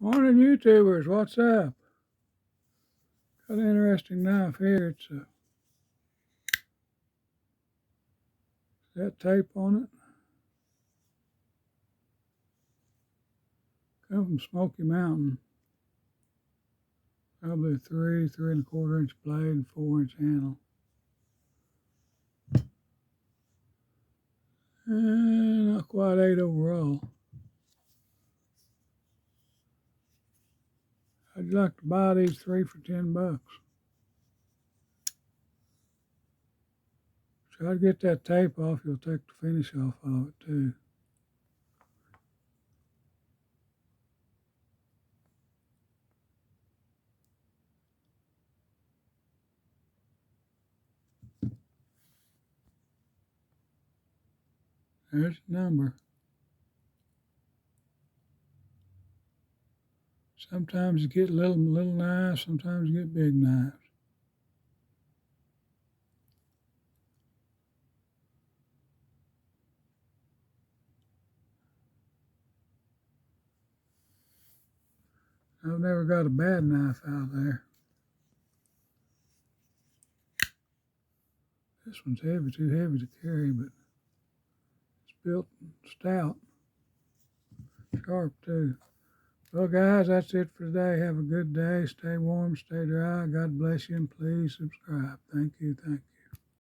Morning, YouTubers. What's up? Got an interesting knife here. It's got tape on it. Come from Smoky Mountain. Probably a 3.25 inch blade, and 4-inch handle. And not quite 8 overall. I'd like to buy these 3 for $10. Try to get that tape off. You'll take the finish off of it too. There's the number. Sometimes you get little knives. Sometimes you get big knives. I've never got a bad knife out there. This one's heavy, too heavy to carry, but it's built stout, sharp too. Well, guys, that's it for today. Have a good day. Stay warm, stay dry. God bless you, and please subscribe. Thank you.